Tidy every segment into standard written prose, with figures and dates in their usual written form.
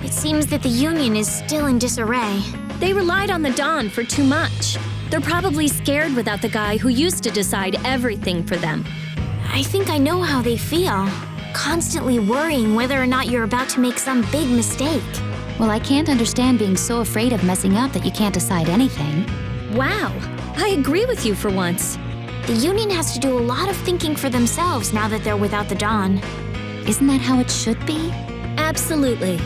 It seems that the Union is still in disarray. They relied on the Dawn for too much. They're probably scared without the guy who used to decide everything for them. I think I know how they feel. Constantly worrying whether or not you're about to make some big mistake. Well, I can't understand being so afraid of messing up that you can't decide anything. Wow, I agree with you for once. The Union has to do a lot of thinking for themselves now that they're without the Dawn. Isn't that how it should be? Absolutely.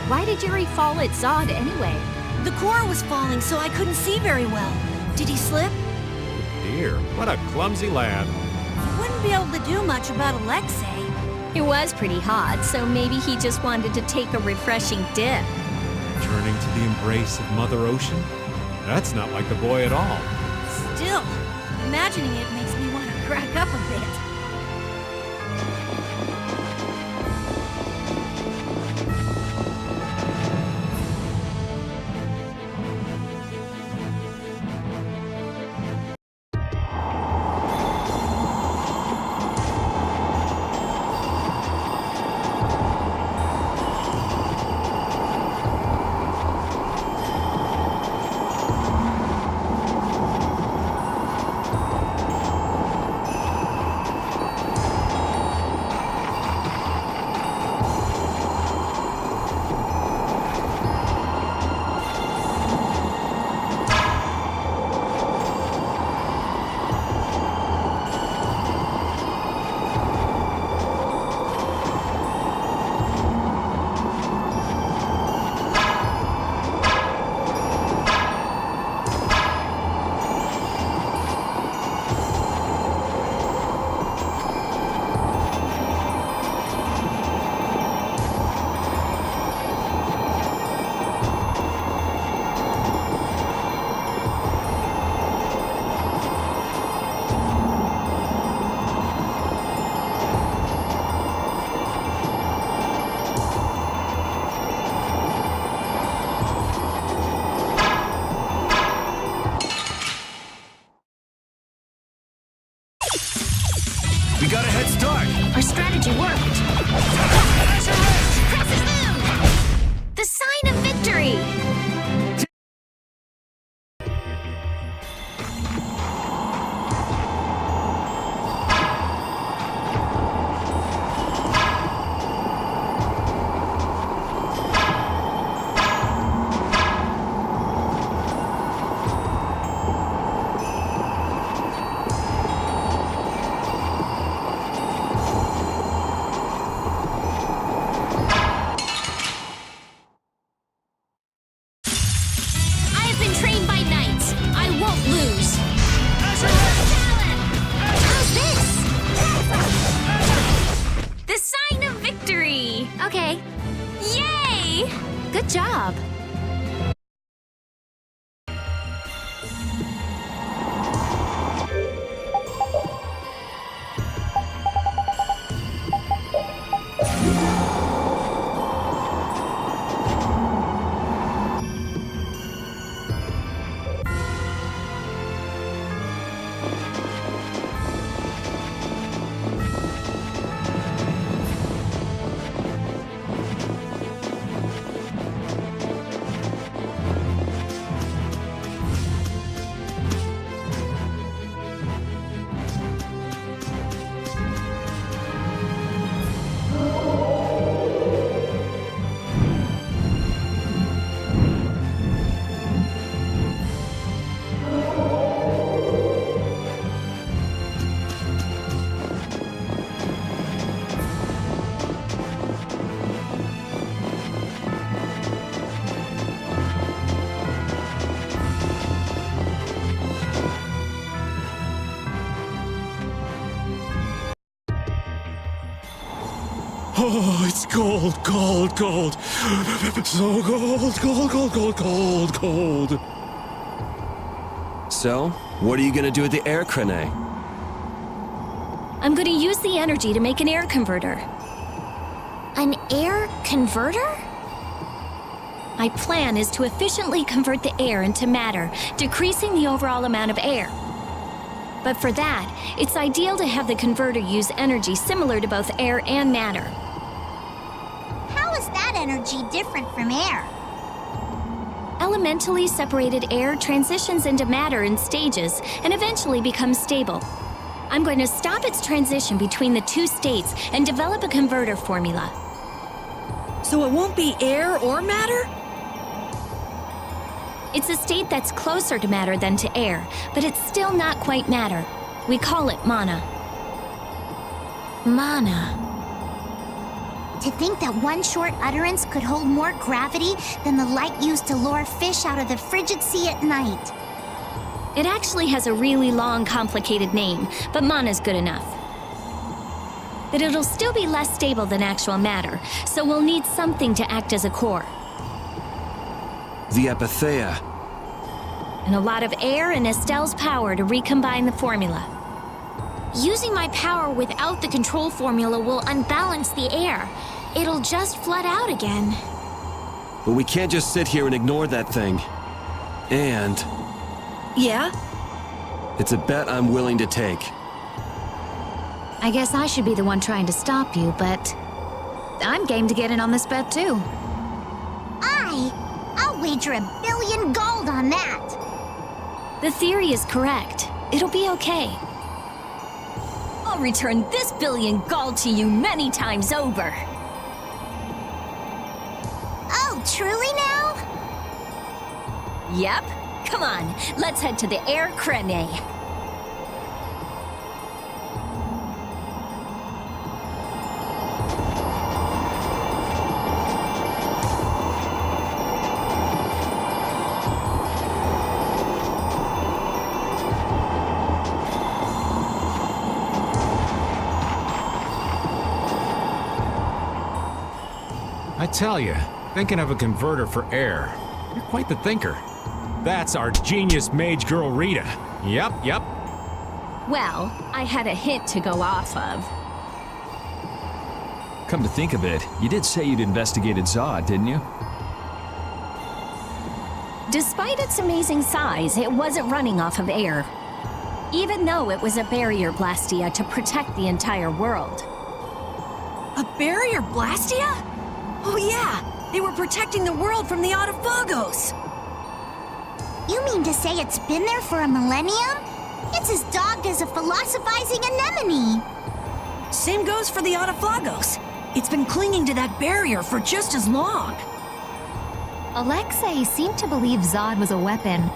Why did Jerry fall at Zod anyway? The core was falling, so I couldn't see very well. Did he slip? Dear, what a clumsy lad. He wouldn't be able to do much about Alexei. It was pretty hot, so maybe he just wanted to take a refreshing dip. Returning to the embrace of Mother Ocean? That's not like the boy at all. Still, imagining it makes me want to crack up a bit. We got a head start! Our strategy worked. Crescent Moon! The sign of victory! Okay. Yay! Good job. Oh, it's gold, gold, gold. So gold, gold, gold, gold, gold, gold. So, what are you gonna do with the air crane? I'm going to use the energy to make an air converter. An air converter? My plan is to efficiently convert the air into matter, decreasing the overall amount of air. But for that, it's ideal to have the converter use energy similar to both air and matter. How is that energy different from air? Elementally separated air transitions into matter in stages and eventually becomes stable. I'm going to stop its transition between the two states and develop a converter formula. So it won't be air or matter? It's a state that's closer to matter than to air, but it's still not quite matter. We call it mana. Mana. To think that one short utterance could hold more gravity than the light used to lure fish out of the frigid sea at night. It actually has a really long, complicated name, but mana's good enough. But it'll still be less stable than actual matter, so we'll need something to act as a core. The Epitheia. And a lot of air and Estelle's power to recombine the formula. Using my power without the control formula will unbalance the air. It'll just flood out again. But we can't just sit here and ignore that thing. And Yeah? it's a bet I'm willing to take. I guess I should be the one trying to stop you, but I'm game to get in on this bet too. I'll wager 1 billion gold on that. The theory is correct. It'll be okay. I'll return this 1 billion gold to you many times over. Oh, truly now? Yep. Come on, let's head to the air crane. I tell you, thinking of a converter for air. You're quite the thinker. That's our genius mage girl Rita. Yep. Well, I had a hint to go off of. Come to think of it, you did say you'd investigated Zod, didn't you? Despite its amazing size, it wasn't running off of air. even though it was a barrier blastia to protect the entire world. A barrier blastia? Oh yeah, they were protecting the world from the Autophagos. You mean to say it's been there for a millennium? It's as dogged as a philosophizing anemone. Same goes for the Autophagos. It's been clinging to that barrier for just as long. Alexei seemed to believe Zod was a weapon,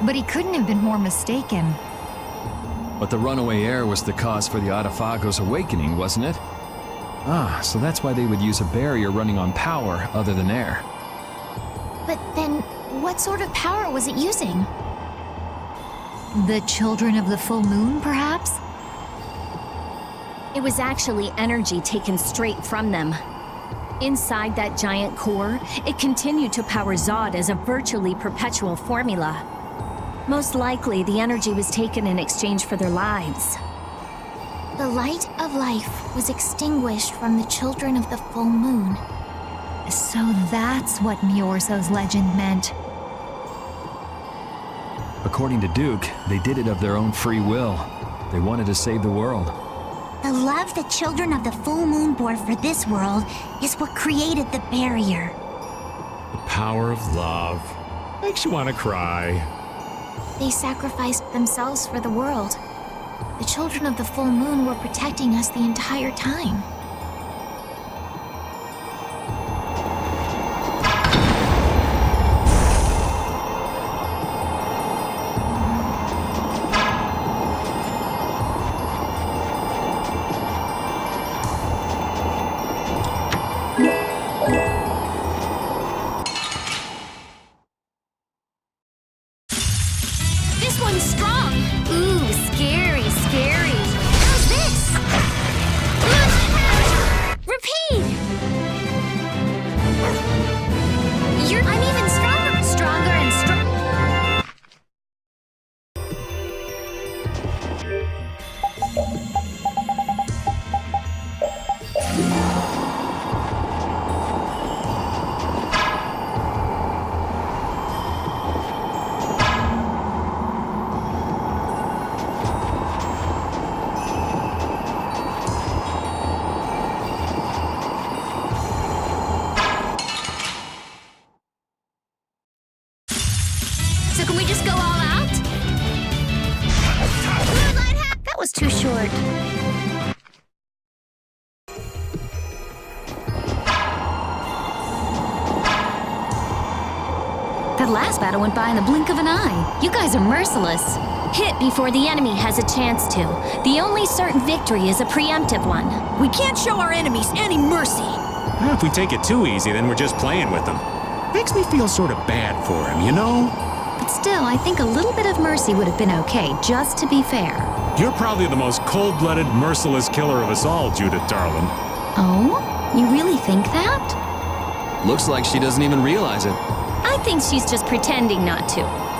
but he couldn't have been more mistaken. But the runaway air was the cause for the Autophagos' awakening, wasn't it? Ah, so that's why they would use a barrier running on power other than air. But then, what sort of power was it using? The children of the full moon, perhaps? It was actually energy taken straight from them. Inside that giant core, it continued to power Zod as a virtually perpetual formula. Most likely, the energy was taken in exchange for their lives. The light of life was extinguished from the children of the full moon. So that's what Miorso's legend meant. According to Duke, they did it of their own free will. They wanted to save the world. The love the children of the full moon bore for this world is what created the barrier. The power of love. Makes you want to cry. They sacrificed themselves for the world. The children of the full moon were protecting us the entire time. This one's strong. Ooh, scary, scary. How's this? Repeat! I'm even stronger. Stronger and stronger. So can we just go all out? That was too short. That last battle went by in the blink of an eye. You guys are merciless. Hit before the enemy has a chance to. The only certain victory is a preemptive one. We can't show our enemies any mercy. Well, if we take it too easy, then we're just playing with them. Makes me feel sort of bad for him, you know? But still, I think a little bit of mercy would have been okay, just to be fair. You're probably the most cold-blooded, merciless killer of us all, Judith, darling. Oh? You really think that? Looks like she doesn't even realize it. I think she's just pretending not to.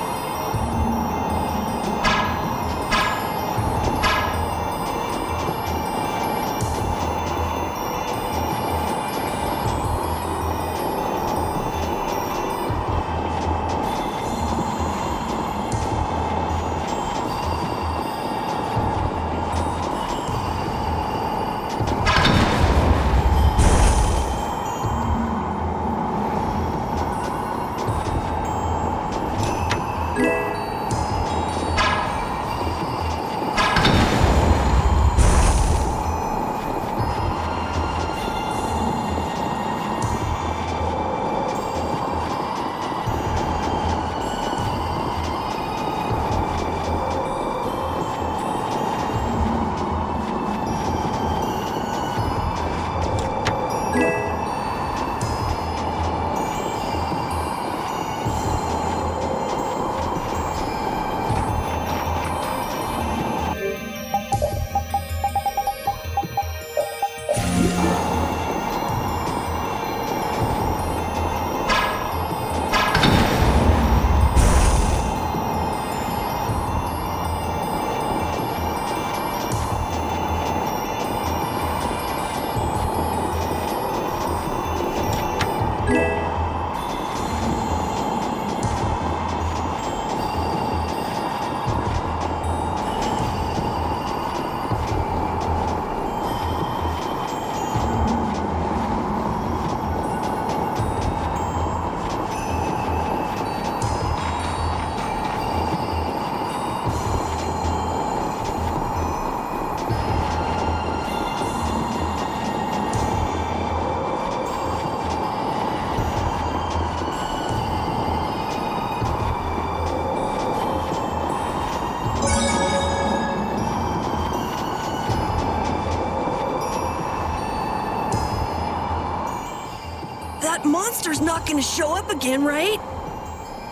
That monster's not gonna show up again, right?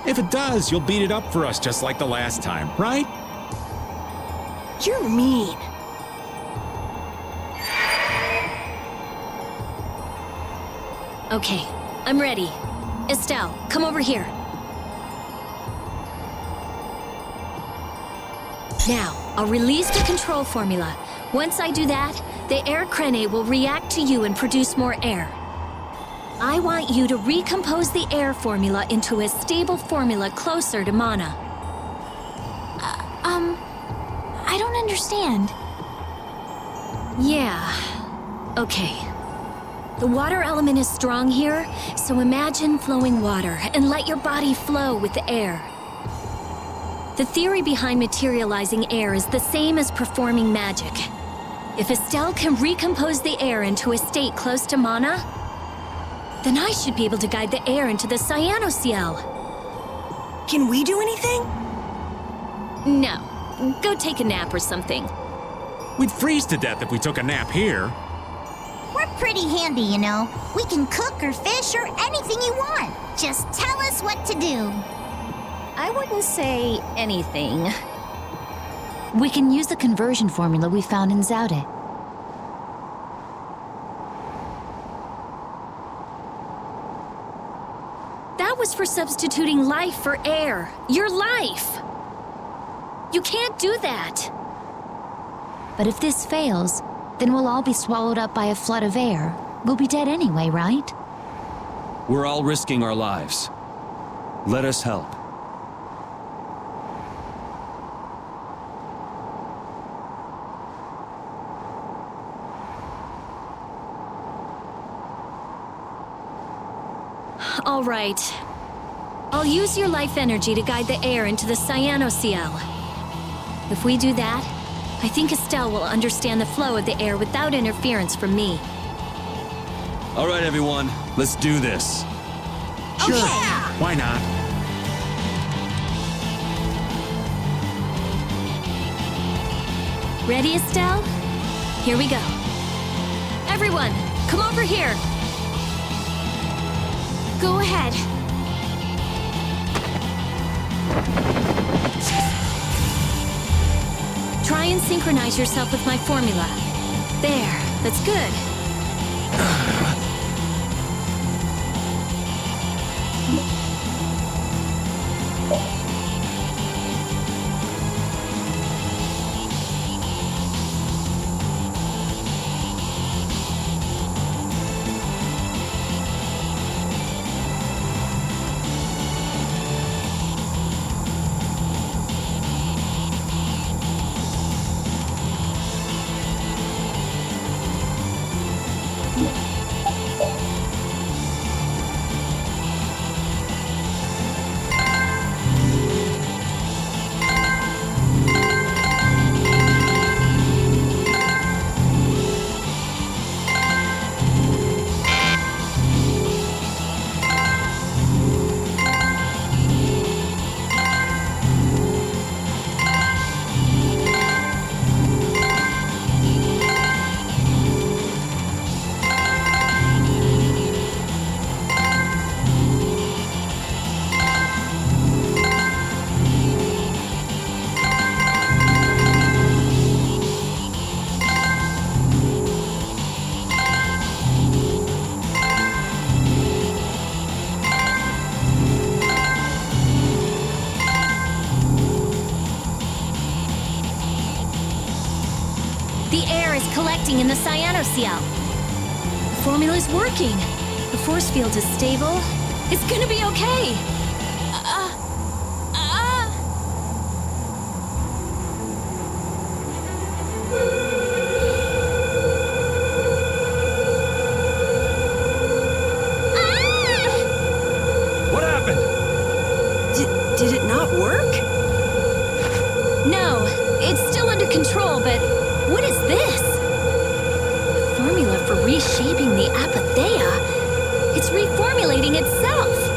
If it does, you'll beat it up for us just like the last time, right? You're mean. Okay, I'm ready. Estelle, come over here. Now, I'll release the control formula. Once I do that, the air crene will react to you and produce more air. I want you to recompose the air formula into a stable formula closer to mana. I don't understand. Yeah. Okay. The water element is strong here, so imagine flowing water and let your body flow with the air. The theory behind materializing air is the same as performing magic. If Estelle can recompose the air into a state close to mana, then I should be able to guide the air into the cyanoceal. Can we do anything? No. Go take a nap or something. We'd freeze to death if we took a nap here. We're pretty handy, you know. We can cook or fish or anything you want. Just tell us what to do. I wouldn't say anything. We can use the conversion formula we found in Zaude. That was for substituting life for air. Your life! You can't do that! But if this fails, then we'll all be swallowed up by a flood of air. We'll be dead anyway, right? We're all risking our lives. Let us help. All right. I'll use your life energy to guide the air into the cyanoceal. If we do that, I think Estelle will understand the flow of the air without interference from me. All right, everyone. Let's do this. Sure. Why not? Ready, Estelle? Here we go. Everyone, come over here. Go ahead. Try and synchronize yourself with my formula. There, that's good. The air is collecting in the cyanoceal. The formula's working. The force field is stable. It's gonna be okay. What happened? Did it not work? No, it's still under control, but what is this? The formula for reshaping the apatheia. It's reformulating itself.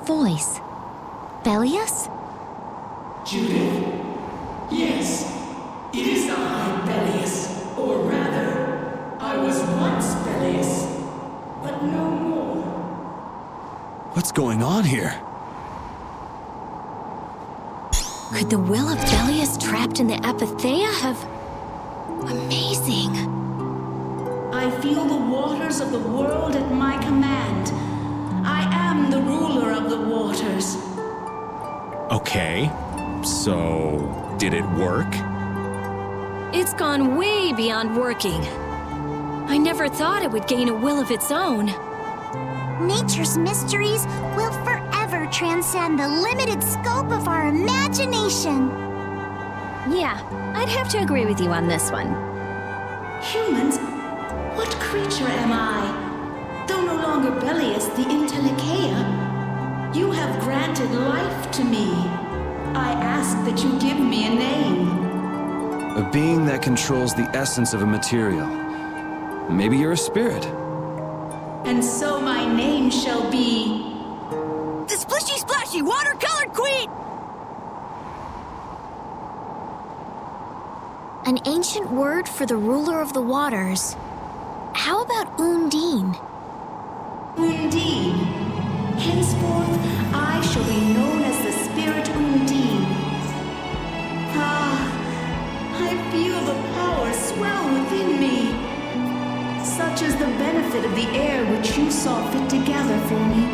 voice. Bellius? Judith? Yes, it is I, Bellius. Or rather, I was once Bellius, but no more. What's going on here? Could the will of Bellius trapped in the apatheia have... Amazing. I feel the waters of the world at my command. I am the ruler of the waters. Okay, so did it work? It's gone way beyond working. I never thought it would gain a will of its own. Nature's mysteries will forever transcend the limited scope of our imagination. Yeah, I'd have to agree with you on this one. Humans? What creature am I? Though no longer Bellius the Intellikeia, you have granted life to me. I ask that you give me a name. A being that controls the essence of a material. Maybe you're a spirit. And so my name shall be... The Splishy Splashy Watercolored Queen! An ancient word for the ruler of the waters. How about Undine? Undine. Henceforth, I shall be known as the spirit Undine. Ah, I feel the power swell within me. Such is the benefit of the air which you saw fit to gather for me.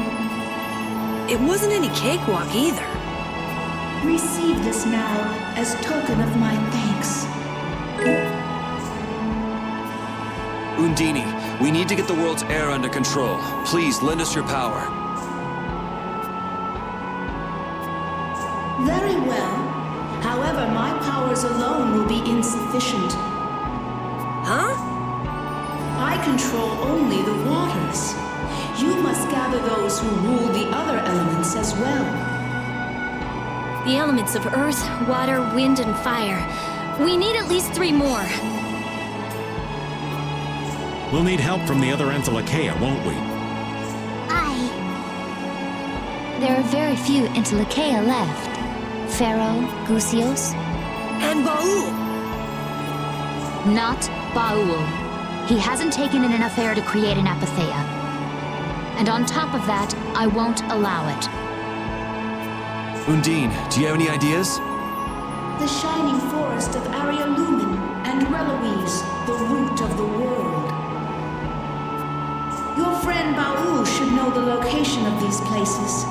It wasn't any cakewalk either. Receive this now as token of my thanks. Undine, we need to get the world's air under control. Please, lend us your power. Very well. However, my powers alone will be insufficient. Huh? I control only the waters. You must gather those who rule the other elements as well. The elements of earth, water, wind, and fire. We need at least 3 more. We'll need help from the other Intellikeia, won't we? Aye. There are very few Intellikeia left. Pharaoh, Gusios. And Baul! Not Baul. He hasn't taken in enough air to create an apatheia. And on top of that, I won't allow it. Undine, do you have any ideas? The shining forest of Arialumen and Reloise, the root of the world. Your friend Baul should know the location of these places.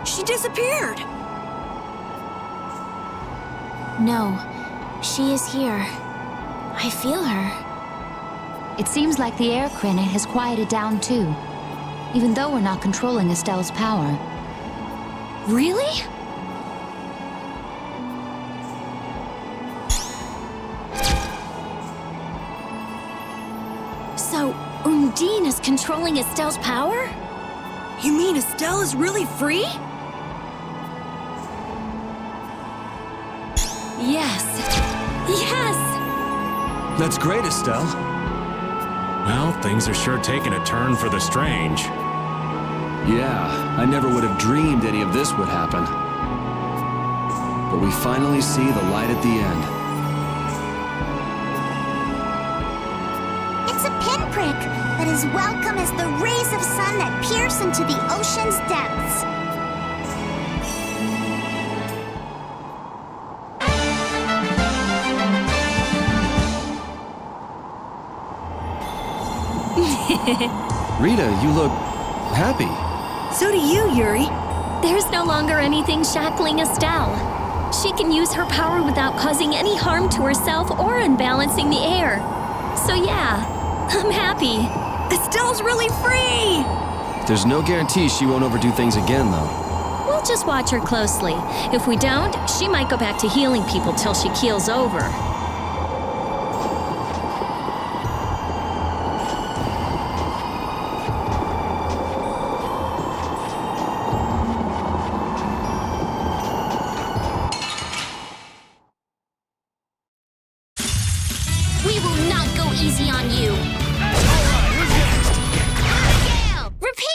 She disappeared! No, she is here. I feel her. It seems like the air crinate has quieted down too, even though we're not controlling Estelle's power. Really? So, Undine is controlling Estelle's power? You mean Estelle is really free? Yes. Yes! That's great, Estelle. Well, things are sure taking a turn for the strange. Yeah, I never would have dreamed any of this would happen. But we finally see the light at the end. It's a pinprick, but as welcome as the rays of sun that pierce into the ocean's depths. Rita, you look happy. So do you, Yuri. There's no longer anything shackling Estelle. She can use her power without causing any harm to herself or unbalancing the air. So yeah, I'm happy. Estelle's really free! There's no guarantee she won't overdo things again, though. We'll just watch her closely. If we don't, she might go back to healing people till she keels over. We will not go easy on you. Abigail! Repeat!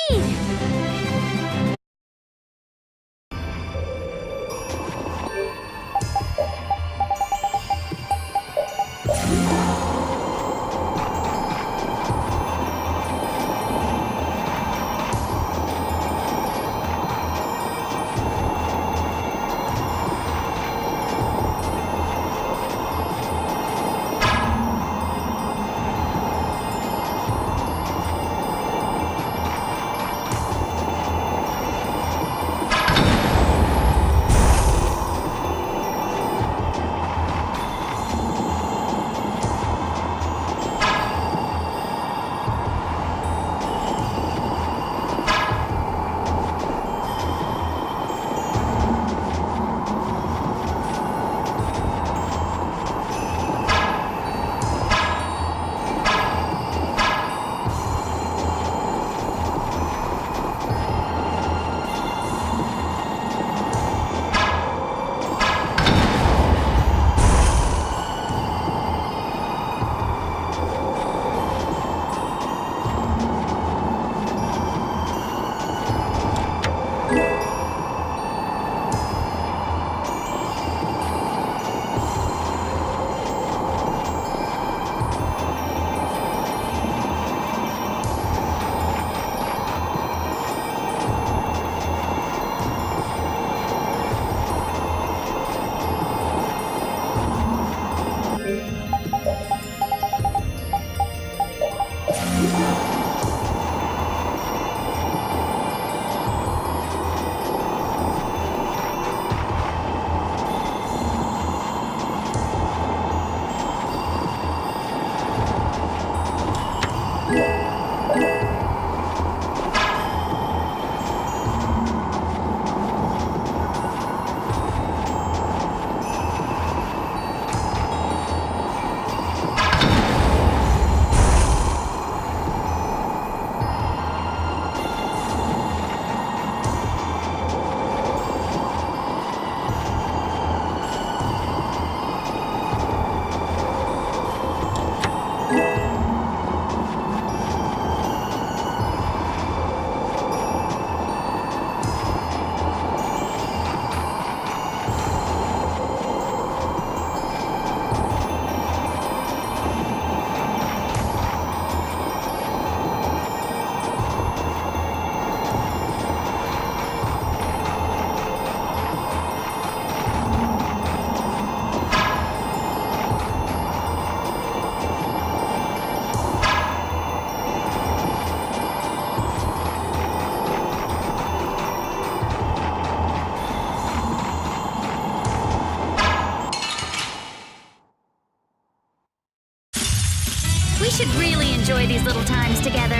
enjoy these little times together.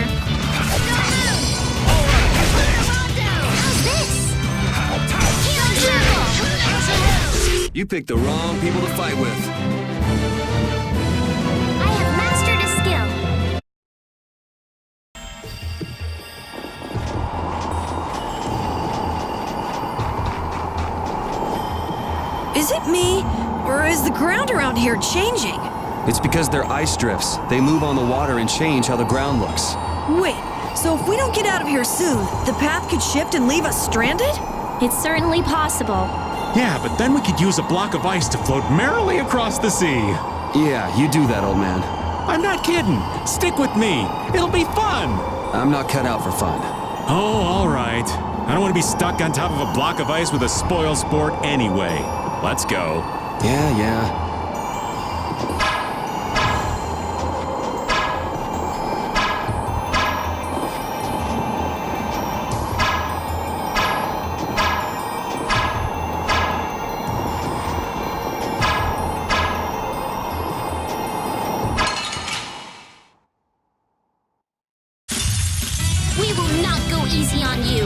How's this? Hero circle! You picked the wrong people to fight with. I have mastered a skill. Is it me, or is the ground around here changing? It's because they're ice drifts. They move on the water and change how the ground looks. Wait, so if we don't get out of here soon, the path could shift and leave us stranded? It's certainly possible. Yeah, but then we could use a block of ice to float merrily across the sea. Yeah, you do that, old man. I'm not kidding. Stick with me. It'll be fun. I'm not cut out for fun. Oh, all right. I don't want to be stuck on top of a block of ice with a spoil sport anyway. Let's go. Yeah. We will not go easy on you.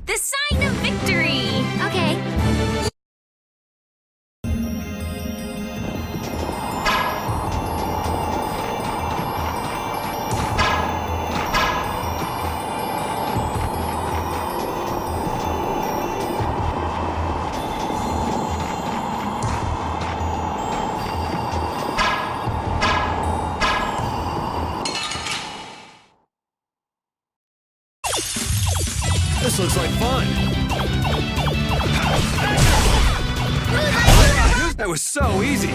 The sign of victory! Okay. This looks like fun. That was so easy.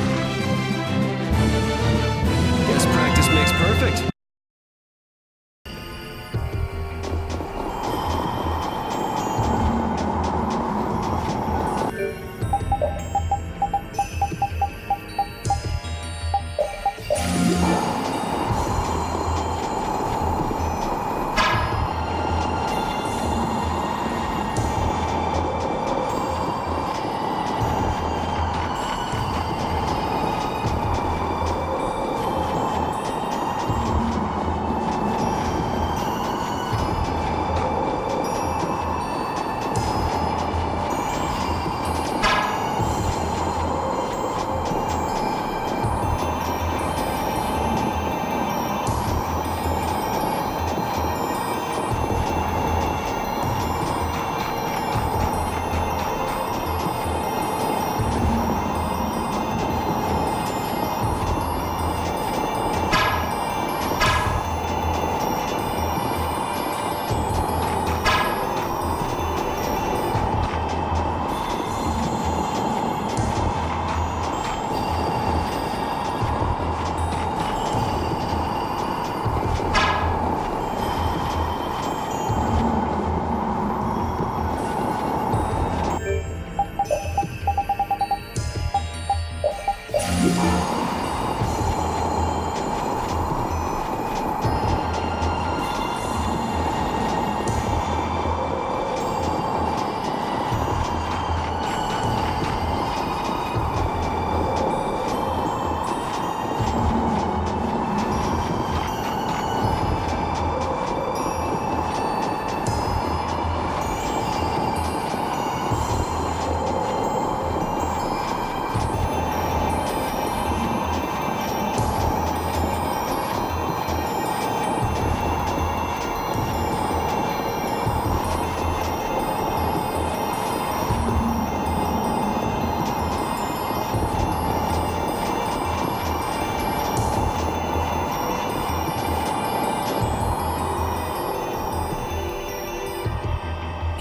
Guess practice makes perfect.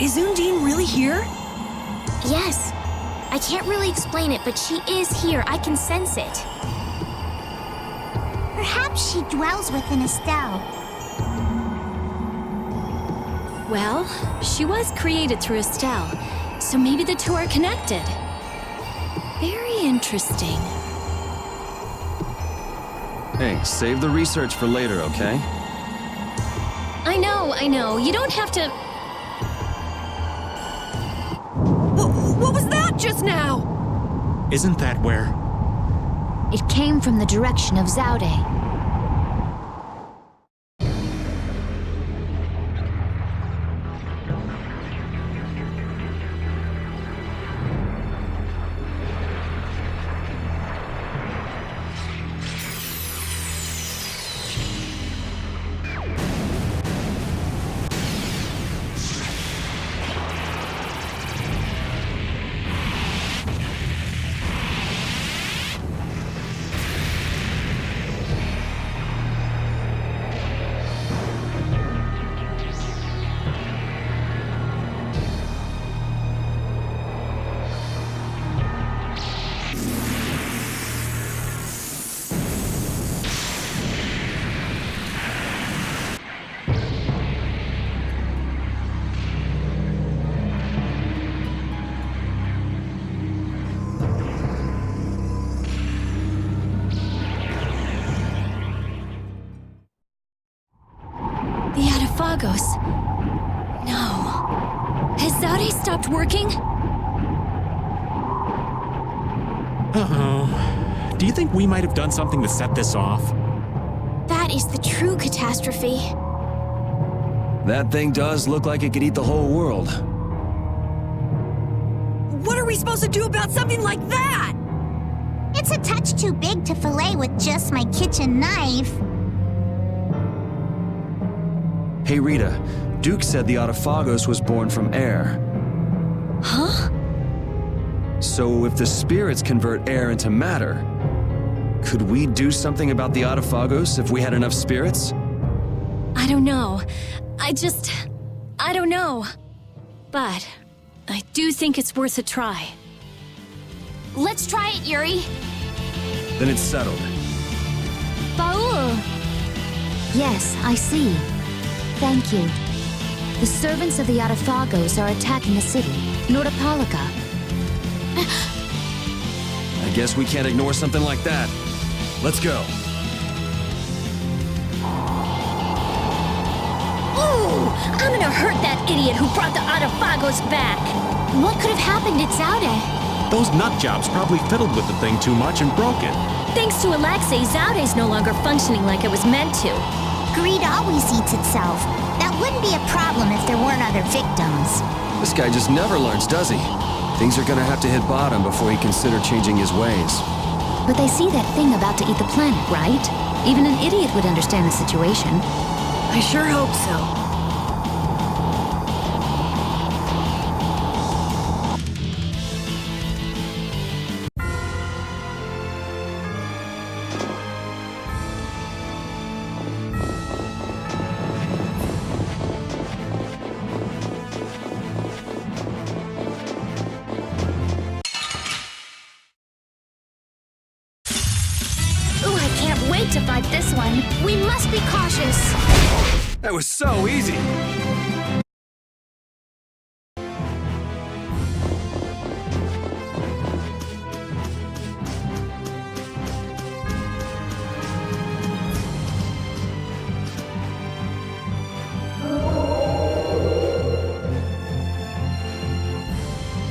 Is Undine really here? Yes. I can't really explain it, but she is here. I can sense it. Perhaps she dwells within Estelle. Well, she was created through Estelle, so maybe the two are connected. Very interesting. Hey, save the research for later, okay? I know. You don't have to... What was that just now? Isn't that where... It came from the direction of Zaude. The Adafagos. No. Has Zaude stopped working? Uh-oh. Do you think we might have done something to set this off? That is the true catastrophe. That thing does look like it could eat the whole world. What are we supposed to do about something like that? It's a touch too big to fillet with just my kitchen knife. Hey Rita, Duke said the Autophagos was born from air. Huh? So if the spirits convert air into matter, could we do something about the Autophagos if we had enough spirits? I don't know. I don't know. But I do think it's worth a try. Let's try it, Yuri. Then it's settled. Baul! Yes, I see. Thank you. The servants of the Autophagos are attacking a city, Nordopolica. I guess we can't ignore something like that. Let's go. Ooh! I'm gonna hurt that idiot who brought the Autophagos back! What could have happened at Zaude? Those nut jobs probably fiddled with the thing too much and broke it. Thanks to Alexei, Zaude's no longer functioning like it was meant to. Greed always eats itself. That wouldn't be a problem if there weren't other victims. This guy just never learns, does he? Things are gonna have to hit bottom before he consider changing his ways. But they see that thing about to eat the planet, right? Even an idiot would understand the situation. I sure hope so. Ooh, I can't wait to fight this one. We must be cautious. That was so easy!